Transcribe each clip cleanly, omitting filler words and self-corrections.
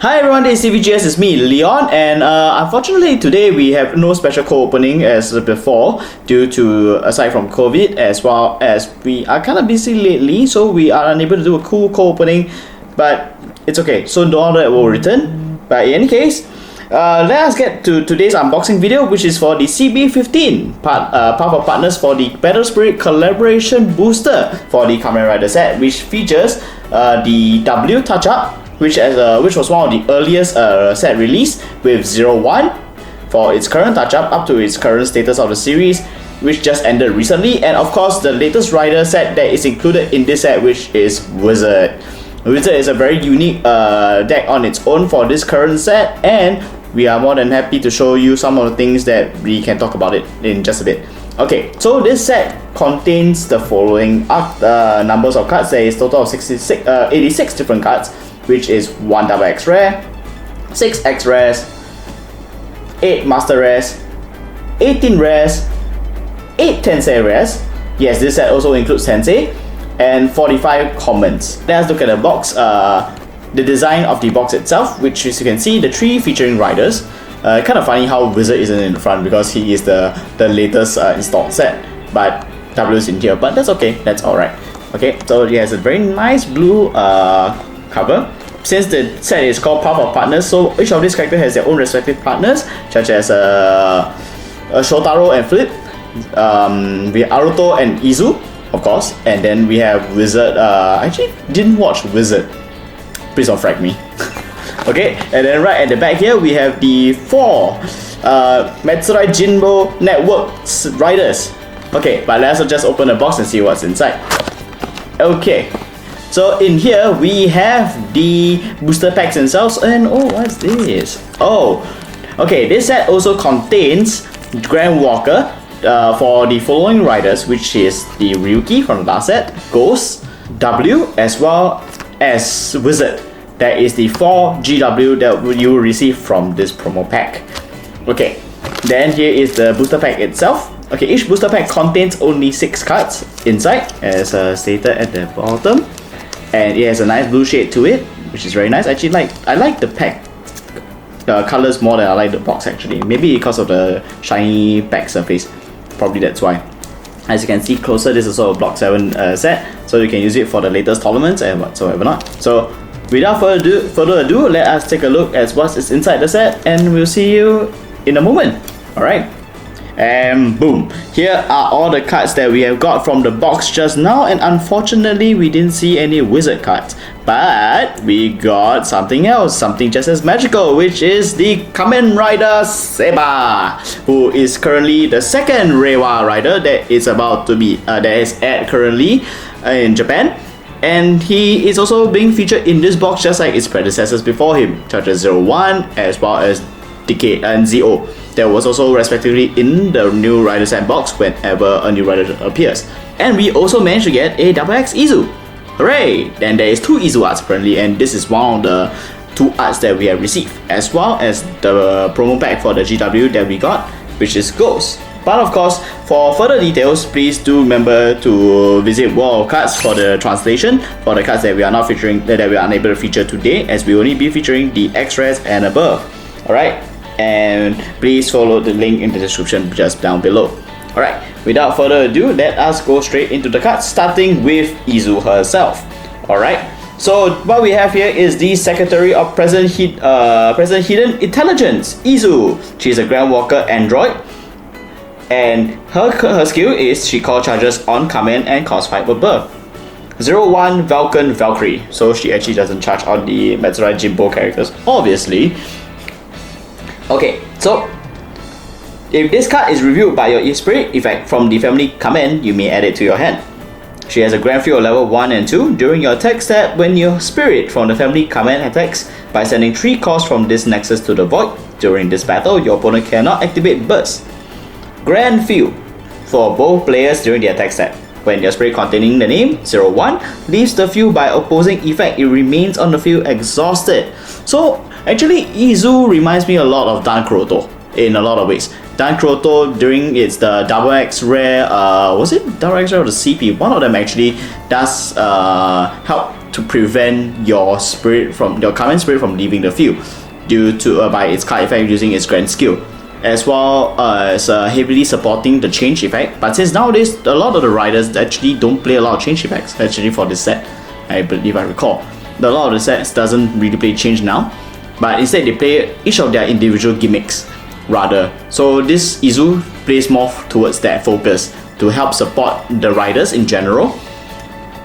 Hi everyone, this is CVGS, it's me, Leon, and unfortunately today we have no special co-opening as before due to, aside from COVID, as well as we are kind of busy lately, so we are unable to do a cool co-opening, but it's okay, so all that will return. But in any case, let us get to today's unboxing video, which is for the CB15 Path of Partners for the Battle Spirit Collaboration Booster for the Kamen Rider set, which features the W touch-up, which was one of the earliest set release, with Zero One for its current touch-up up to its current status of the series, which just ended recently, and of course the latest rider set that is included in this set, which is Wizard. Wizard is a very unique deck on its own for this current set, and we are more than happy to show you some of the things that we can talk about it in just a bit. Okay, so this set contains the following numbers of cards. There is a total of 86 different cards, which is 1 double X rare, 6 X rares, 8 master rares, 18 rares, 8 Tensei rares. Yes, this set also includes Tensei, and 45 commons. Let us look at the box. The design of the box itself, which as you can see, the 3 featuring riders. Kind of funny how Wizard isn't in the front because he is the latest installed set, but W is in here, but that's okay, that's alright. Okay, so it has a very nice blue cover. Since the set is called Path of Partners, so each of these characters has their own respective partners, such as Shotaro and Flip, we have Aruto and Izu, of course, and then we have Wizard. I actually didn't watch Wizard, please don't frag me. Okay, and then right at the back here we have the 4 Matsurai Jinbo Network riders. Okay, but let's just open the box and see what's inside. Okay, so in here we have the booster packs themselves, and oh, what's this? Oh, okay, this set also contains Grand Walker for the following riders, which is the Ryuki from the last set, Ghost, W, as well as Wizard. That is the 4 GW that you will receive from this promo pack. Okay, then here is the booster pack itself. Okay, each booster pack contains only 6 cards inside, as stated at the bottom, and it has a nice blue shade to it, which is very nice. Actually, I like the pack colors more than I like the box actually. Maybe because of the shiny back surface, probably that's why. As you can see closer, this is also a Block 7 set, so you can use it for the latest tournaments and whatsoever not. So without further ado, let us take a look at what's inside the set, and we'll see you in a moment. Alright, and boom, here are all the cards that we have got from the box just now, and unfortunately we didn't see any Wizard cards, but we got something else, something just as magical, which is the Kamen Rider Saber, who is currently the second Reiwa rider that is about to be that is at currently in Japan. And he is also being featured in this box just like its predecessors before him, such as Zero One as well as Decade and Zo. That was also respectively in the new Rider Sandbox whenever a new rider appears. And we also managed to get a XX Izu. Hooray! Then there is 2 Izu arts apparently, and this is one of the 2 arts that we have received, as well as the promo pack for the GW that we got, which is Ghost. But of course, for further details, please do remember to visit World of Cards for the translation for the cards that we are not featuring, that we are unable to feature today, as we only be featuring the X-rays and above. Alright, and please follow the link in the description just down below. Alright, without further ado, let us go straight into the cards, starting with Izu herself. Alright, so what we have here is the Secretary of Present Hidden Intelligence, Izu. She is a Grand Walker android, and her skill is she call charges on Kamen and Crossfight with birth. 01 Vulcan Valkyrie, so she actually doesn't charge on the Matsurai Jinbo characters, obviously. Okay, so if this card is reviewed by your Spirit effect from the family Kamen, you may add it to your hand. She has a Grand Field level 1 and 2. During your attack step, when your Spirit from the family Kamen attacks by sending 3 calls from this nexus to the void, during this battle, your opponent cannot activate Burst. Grand Field for both players during the attack step. When your spirit containing the name 01 leaves the field by opposing effect, it remains on the field exhausted. So actually, Izu reminds me a lot of Dan Kuroto in a lot of ways. Dan Kuroto during its the double X rare, was it double X rare or the CP? One of them actually does help to prevent your Kamen spirit from leaving the field due to by its card effect using its grand skill, as well as heavily supporting the change effect. But since nowadays a lot of the riders actually don't play a lot of change effects actually for this set, I believe I recall. A lot of the sets doesn't really play change now, but instead they play each of their individual gimmicks rather. So this Izu plays more towards that focus to help support the riders in general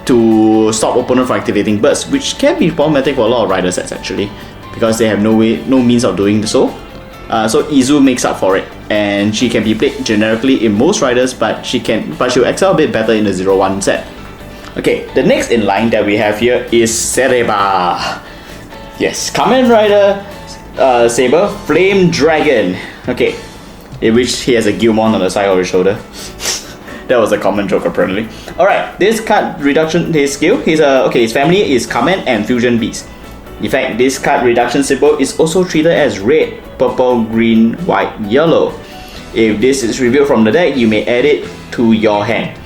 to stop opponent from activating bursts, which can be problematic for a lot of rider sets actually, because they have no means of doing so. So Izu makes up for it, and she can be played generically in most riders, but she'll excel a bit better in the Zero One set. Okay, the next in line that we have here is Saber. Yes, Kamen Rider Saber Flame Dragon. Okay, in which he has a Gilmon on the side of his shoulder. That was a common joke apparently. Alright, this card reduction, his skill, his family is Kamen and Fusion Beast. In fact, this card reduction symbol is also treated as red, purple, green, white, yellow. If this is revealed from the deck, you may add it to your hand.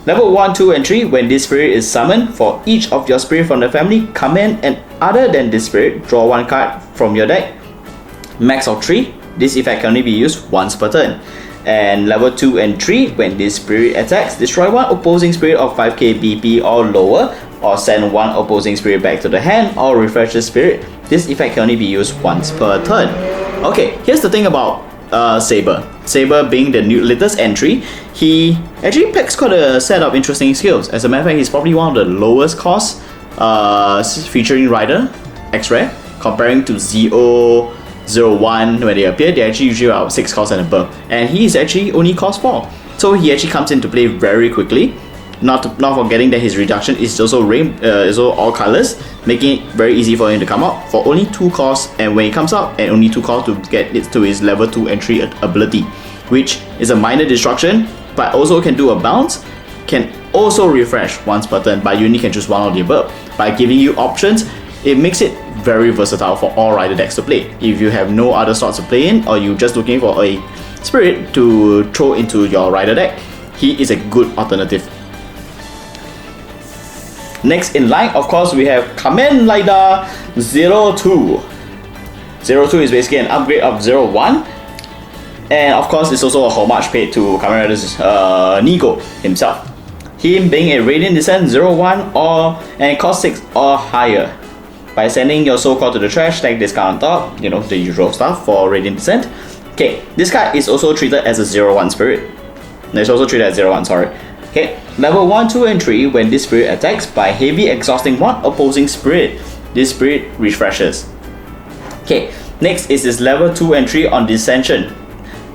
Level 1, 2, and 3, when this spirit is summoned, for each of your spirit from the family, Kamen and other than this spirit, draw one card from your deck. Max of 3, this effect can only be used once per turn. And level 2 and 3, when this spirit attacks, destroy one opposing spirit of 5k BP or lower, or send one opposing spirit back to the hand, or refresh the spirit. This effect can only be used once per turn. Okay, here's the thing about Saber. Saber being the latest entry, he actually packs quite a set of interesting skills. As a matter of fact, he's probably one of the lowest cost featuring rider, X-Rare, comparing to Zero One. When they appear, they actually usually are 6 cost and above, and he is actually only cost 4. So he actually comes into play very quickly. Not forgetting that his reduction is also all colors, making it very easy for him to come out for only 2 costs, and when he comes out, and only 2 costs to get it to his level 2 entry ability, which is a minor destruction, but also can do a bounce, can also refresh once per turn, but you only can choose one of the above. By giving you options, it makes it very versatile for all rider decks to play. If you have no other slots to play in, or you're just looking for a spirit to throw into your rider deck, he is a good alternative. Next in line, of course, we have Kamen Rider Zero Two. Zero Two is basically an upgrade of Zero One, and of course, it's also a homage paid to Kamen Rider Nigo himself. Him being a Radiant Descent 01 and cost 6 or higher. By sending your soul core to the trash, take discount on top, the usual stuff for Radiant Descent. Okay, this card is also treated as a 01 spirit. It's also treated as 01, sorry. Okay, level 1, 2, and 3, when this spirit attacks by heavy exhausting one opposing spirit, this spirit refreshes. Okay, next is this level 2 and 3 on Dissension.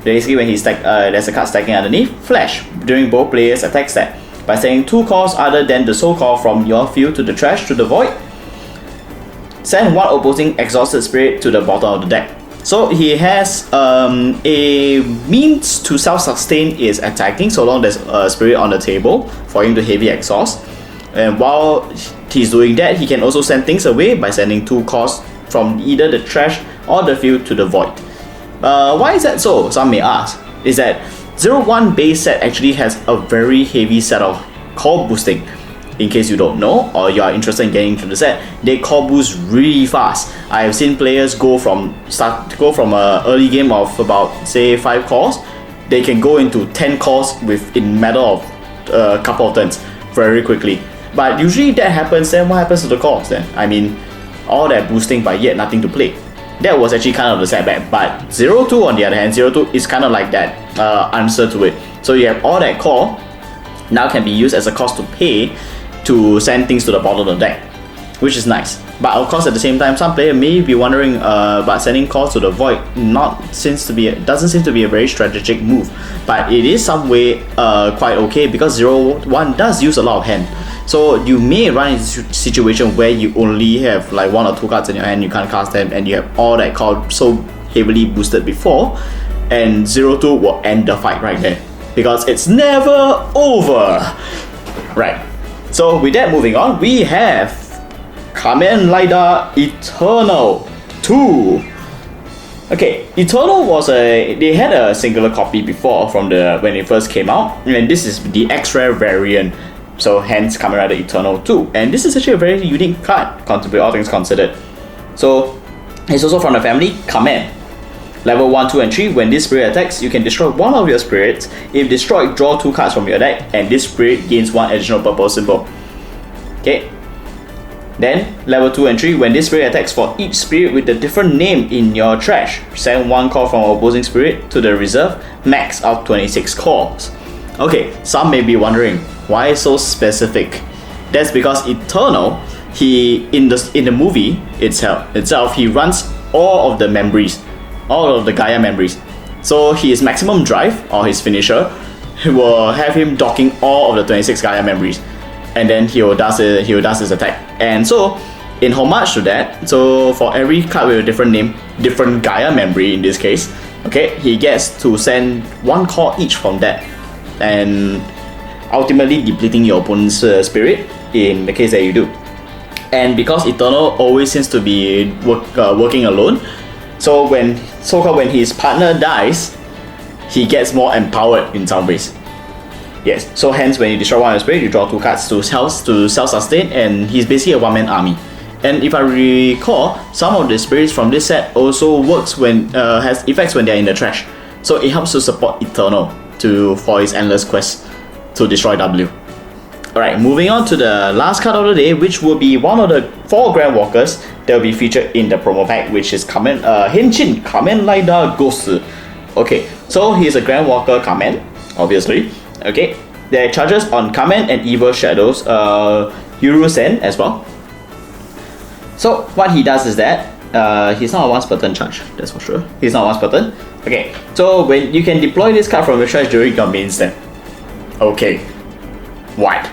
Basically, when he's there's a card stacking underneath, Flash during both players' attack step. By sending 2 calls other than the soul call from your field to the trash to the void, send one opposing exhausted spirit to the bottom of the deck. So he has a means to self-sustain is attacking so long there's a spirit on the table for him to heavy exhaust. And while he's doing that, he can also send things away by sending 2 calls from either the trash or the field to the void. Why is that so? Some may ask. Is that 01 base set actually has a very heavy set of core boosting. In case you don't know, or you are interested in getting into the set, they core boost really fast. I have seen players go from a early game of about say 5 cores, they can go into 10 cores in matter of a couple of turns very quickly. But usually that happens, then what happens to the cores then? I mean, all that boosting but yet nothing to play. That was actually kind of the setback. But 02 on the other hand, 02 is kind of like that answer to it. So you have all that core now can be used as a cost to pay to send things to the bottom of the deck, which is nice. But of course, at the same time, some player may be wondering about sending calls to the void doesn't seem to be a very strategic move, but it is some way quite okay because 01 does use a lot of hand. So you may run into a situation where you only have like 1 or 2 cards in your hand, you can't cast them, and you have all that card so heavily boosted before, and 02 will end the fight right there because it's never over. Right. So with that, moving on, we have Kamen Rider Eternal 2. Okay, Eternal they had a singular copy before from when it first came out, and this is the X-Rare variant. So hence Kamen Rider Eternal 2. And this is actually a very unique card, all things considered. So it's also from the family Kamen. Level 1, 2, and 3, when this spirit attacks, you can destroy one of your spirits. If destroyed, draw 2 cards from your deck, and this spirit gains 1 additional purple symbol. Okay. Then, level 2 and 3, when this spirit attacks for each spirit with a different name in your trash, send 1 call from opposing spirit to the reserve, max out 26 calls. Okay, some may be wondering, why so specific? That's because Eternal, in the movie itself, he runs all of the memories, all of the Gaia memories. So his maximum drive, or his finisher, will have him docking all of the 26 Gaia memories. And then he will does his attack. And so, in homage to that, so for every card with a different name, different Gaia memory in this case, okay, he gets to send 1 call each from that, and ultimately depleting your opponent's spirit in the case that you do. And because Eternal always seems to be working alone, so when his partner dies, he gets more empowered in some ways. Yes, so hence when you destroy one of your spirit, you draw 2 cards to self-sustain, and he's basically a one-man army. And if I recall, some of the spirits from this set also works has effects when they're in the trash. So it helps to support Eternal for his endless quest to destroy W. Alright, moving on to the last card of the day, which will be one of the 4 Grand Walkers that will be featured in the promo pack, which is Henshin Kamen Rider Ghost. Okay, so he's a Grand Walker Kamen, obviously. Okay, there are charges on Kamen and Evil Shadows, Yuru-sen as well. So what he does is that he's not a once per turn charge, that's for sure. He's not once per turn. Okay, so when you can deploy this card from your trash during your main step. Okay, what?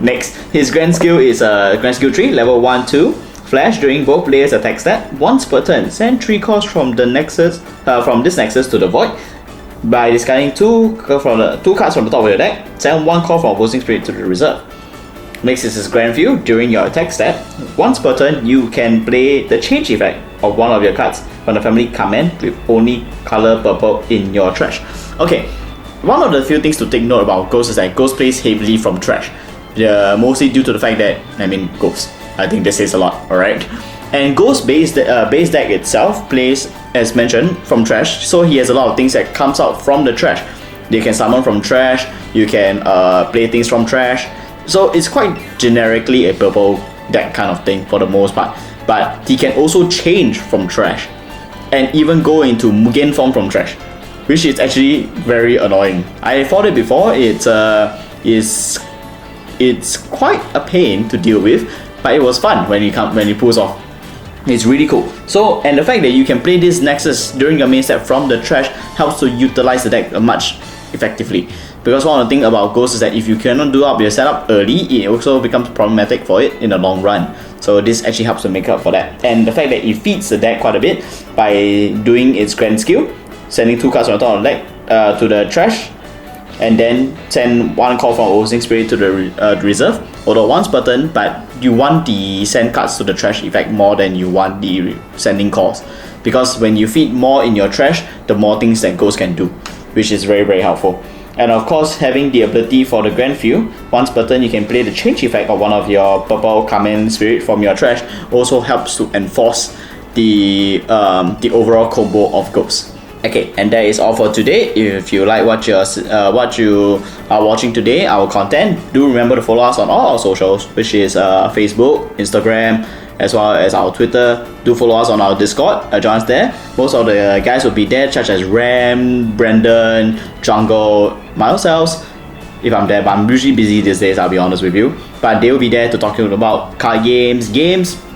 Next, his Grand Skill is Grand Skill 3, level 1, 2. Flash during both players' attack step. Once per turn, send 3 calls from this nexus to the void. By discarding 2 cards from the top of your deck, send 1 call from opposing spirit to the reserve. Next is his Grand View. During your attack step, once per turn, you can play the change effect of one of your cards from the family Kamen with only color purple in your trash. Okay, one of the few things to take note about Ghost is that Ghost plays heavily from trash. Mostly due to the fact that, Ghost. I think this says a lot, alright? And Ghost base deck itself plays, as mentioned, from trash, so he has a lot of things that comes out from the trash. You can summon from trash, you can play things from trash, so it's quite generically a purple deck kind of thing for the most part. But he can also change from trash, and even go into Mugen form from trash, which is actually very annoying. I fought it before, it's quite a pain to deal with, but it was fun when he pulls off. It's really cool. So, and the fact that you can play this Nexus during your main step from the trash helps to utilize the deck much effectively. Because one of the things about Ghost is that if you cannot do up your setup early, it also becomes problematic for it in the long run. So this actually helps to make up for that. And the fact that it feeds the deck quite a bit by doing its Grand Skill, sending 2 cards on the top of the deck to the trash, and then send 1 call from opposing spirit to the reserve. Although once per turn, but you want the send cards to the trash effect more than you want the sending calls. Because when you feed more in your trash, the more things that Ghost can do, which is very, very helpful. And of course, having the ability for the Grand View, once per turn you can play the change effect of one of your purple Kamen spirit from your trash, also helps to enforce the overall combo of Ghost. Okay, and that is all for today. If you like what you are watching today, our content, do remember to follow us on all our socials, which is Facebook, Instagram, as well as our Twitter. Do follow us on our Discord, join us there. Most of the guys will be there, such as Ram, Brandon, Jungle, myself, if I'm there, but I'm usually busy these days, I'll be honest with you. But they will be there to talk to you about card games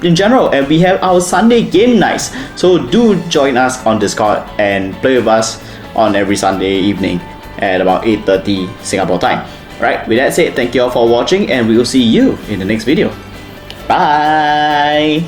in general, and we have our Sunday game nights. So do join us on Discord and play with us on every Sunday evening at about 8:30 Singapore time. Right, with that said, thank you all for watching, and we will see you in the next video. Bye!